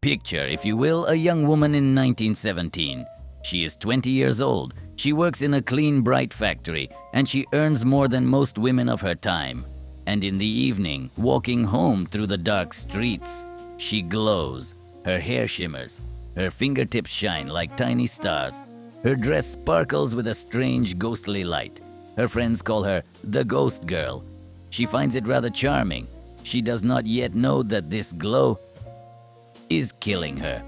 Picture, if you will, a young woman in 1917. She is 20 years old. She works in a clean, bright factory, and she earns more than most women of her time. And in the evening, walking home through the dark streets, she glows. Her hair shimmers. Her fingertips shine like tiny stars. Her dress sparkles with a strange, ghostly light. Her friends call her the Ghost Girl. She finds it rather charming. She does not yet know that this glow is killing her.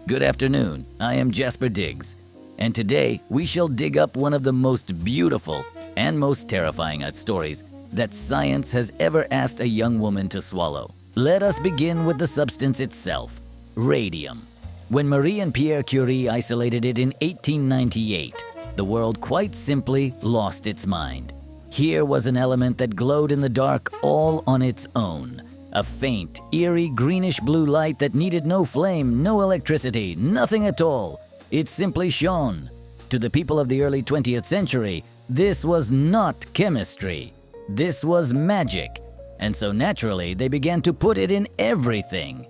Good afternoon, I am Jasper Diggs, and today we shall dig up one of the most beautiful and most terrifying stories that science has ever asked a young woman to swallow. Let us begin with the substance itself, radium. When Marie and Pierre Curie isolated it in 1898, the world quite simply lost its mind. Here was an element that glowed in the dark all on its own. A faint, eerie greenish-blue light that needed no flame, no electricity, nothing at all. It simply shone. To the people of the early 20th century, this was not chemistry. This was magic. And so naturally, they began to put it in everything.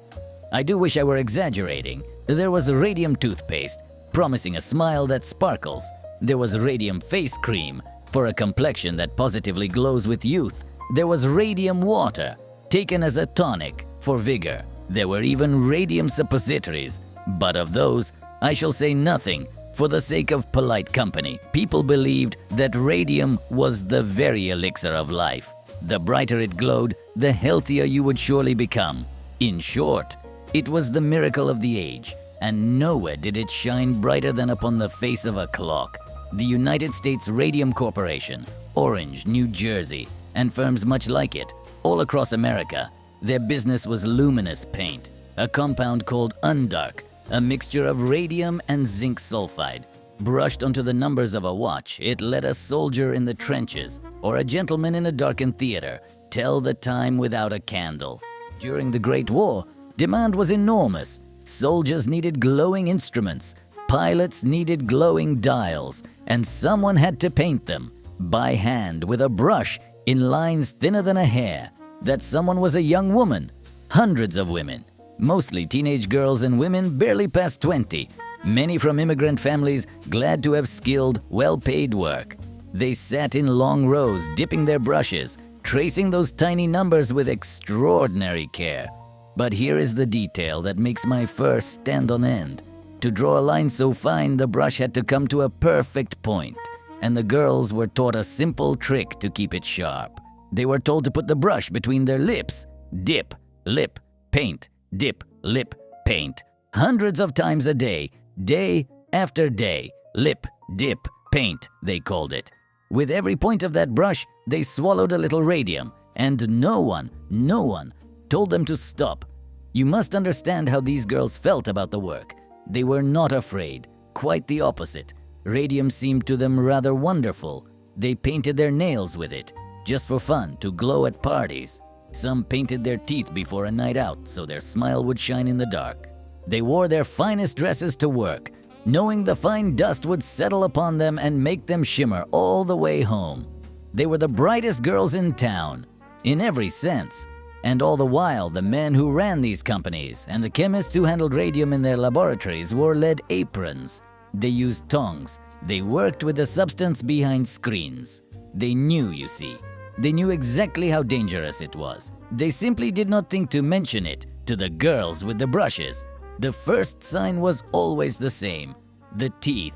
I do wish I were exaggerating. There was radium toothpaste, promising a smile that sparkles. There was radium face cream, for a complexion that positively glows with youth. There was radium water, taken as a tonic for vigor. There were even radium suppositories, but of those I shall say nothing for the sake of polite company. People believed that radium was the very elixir of life. The brighter it glowed, the healthier you would surely become. In short, it was the miracle of the age, and nowhere did it shine brighter than upon the face of a clock. The United States Radium Corporation, Orange, New Jersey, and firms much like it, all across America. Their business was luminous paint, a compound called undark, a mixture of radium and zinc sulfide. Brushed onto the numbers of a watch, it let a soldier in the trenches or a gentleman in a darkened theater tell the time without a candle. During the Great War, demand was enormous. Soldiers needed glowing instruments, pilots needed glowing dials, and someone had to paint them by hand with a brush in lines thinner than a hair. That someone was a young woman. Hundreds of women, mostly teenage girls and women barely past 20, many from immigrant families glad to have skilled, well-paid work. They sat in long rows, dipping their brushes, tracing those tiny numbers with extraordinary care. But here is the detail that makes my fur stand on end. To draw a line so fine, the brush had to come to a perfect point, and the girls were taught a simple trick to keep it sharp. They were told to put the brush between their lips, dip, lip, paint, dip, lip, paint, hundreds of times a day after day, lip, dip, paint, they called it. With every point of that brush, they swallowed a little radium, and no one told them to stop. You must understand how these girls felt about the work. They were not afraid, quite the opposite. Radium seemed to them rather wonderful. They painted their nails with it, just for fun, to glow at parties. Some painted their teeth before a night out so their smile would shine in the dark. They wore their finest dresses to work, knowing the fine dust would settle upon them and make them shimmer all the way home. They were the brightest girls in town, in every sense. And all the while, the men who ran these companies and the chemists who handled radium in their laboratories wore lead aprons. They used tongs. They worked with the substance behind screens. They knew, you see. They knew exactly how dangerous it was. They simply did not think to mention it to the girls with the brushes. The first sign was always the same: the teeth.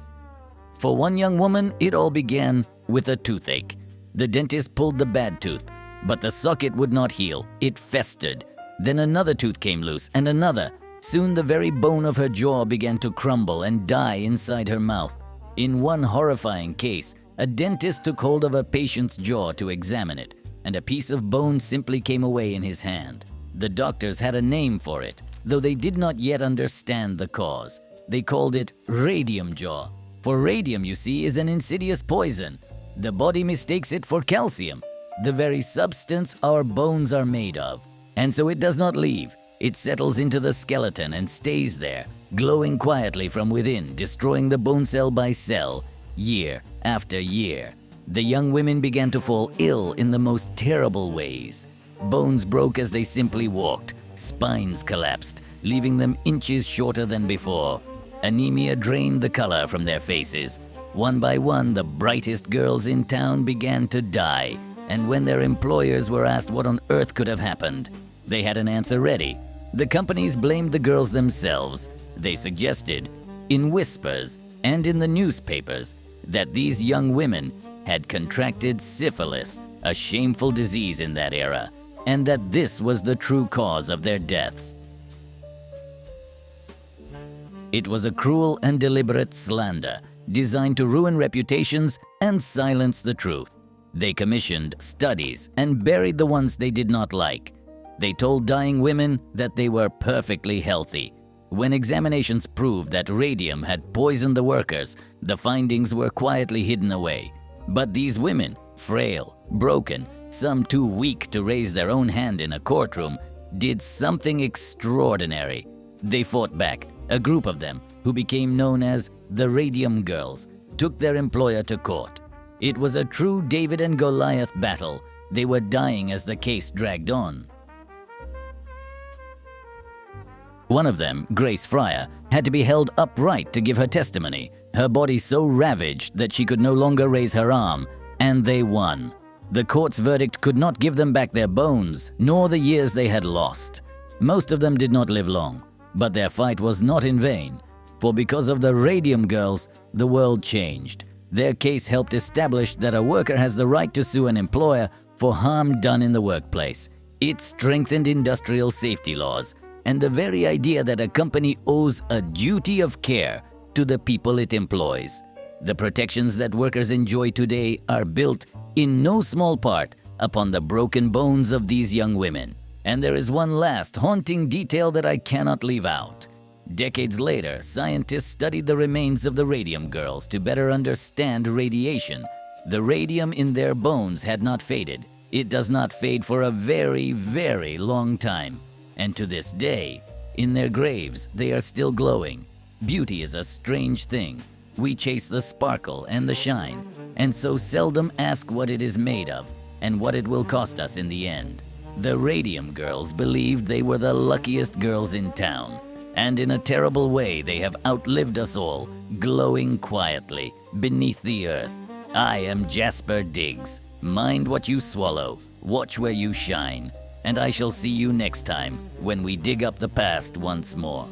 For one young woman, it all began with a toothache. The dentist pulled the bad tooth, but the socket would not heal. It festered. Then another tooth came loose, and another. Soon the very bone of her jaw began to crumble and die inside her mouth. In one horrifying case, a dentist took hold of a patient's jaw to examine it, and a piece of bone simply came away in his hand. The doctors had a name for it, though they did not yet understand the cause. They called it radium jaw. For radium, you see, is an insidious poison. The body mistakes it for calcium, the very substance our bones are made of. And so it does not leave. It settles into the skeleton and stays there, glowing quietly from within, destroying the bone cell by cell, year after year. The young women began to fall ill in the most terrible ways. Bones broke as they simply walked, spines collapsed, leaving them inches shorter than before. Anemia drained the color from their faces. One by one, the brightest girls in town began to die, and when their employers were asked what on earth could have happened, they had an answer ready. The companies blamed the girls themselves. They suggested, in whispers and in the newspapers, that these young women had contracted syphilis, a shameful disease in that era, and that this was the true cause of their deaths. It was a cruel and deliberate slander designed to ruin reputations and silence the truth. They commissioned studies and buried the ones they did not like. They told dying women that they were perfectly healthy. When examinations proved that radium had poisoned the workers, the findings were quietly hidden away. But these women, frail, broken, some too weak to raise their own hand in a courtroom, did something extraordinary. They fought back. A group of them, who became known as the Radium Girls, took their employer to court. It was a true David and Goliath battle. They were dying as the case dragged on. One of them, Grace Fryer, had to be held upright to give her testimony, her body so ravaged that she could no longer raise her arm, and they won. The court's verdict could not give them back their bones, nor the years they had lost. Most of them did not live long, but their fight was not in vain, for because of the Radium Girls, the world changed. Their case helped establish that a worker has the right to sue an employer for harm done in the workplace. It strengthened industrial safety laws, and the very idea that a company owes a duty of care to the people it employs. The protections that workers enjoy today are built, in no small part, upon the broken bones of these young women. And there is one last haunting detail that I cannot leave out. Decades later, scientists studied the remains of the Radium Girls to better understand radiation. The radium in their bones had not faded. It does not fade for a very, very long time. And to this day, in their graves, they are still glowing. Beauty is a strange thing. We chase the sparkle and the shine, and so seldom ask what it is made of and what it will cost us in the end. The Radium Girls believed they were the luckiest girls in town, and in a terrible way they have outlived us all, glowing quietly beneath the earth. I am Jasper Diggs. Mind what you swallow, watch where you shine, and I shall see you next time when we dig up the past once more.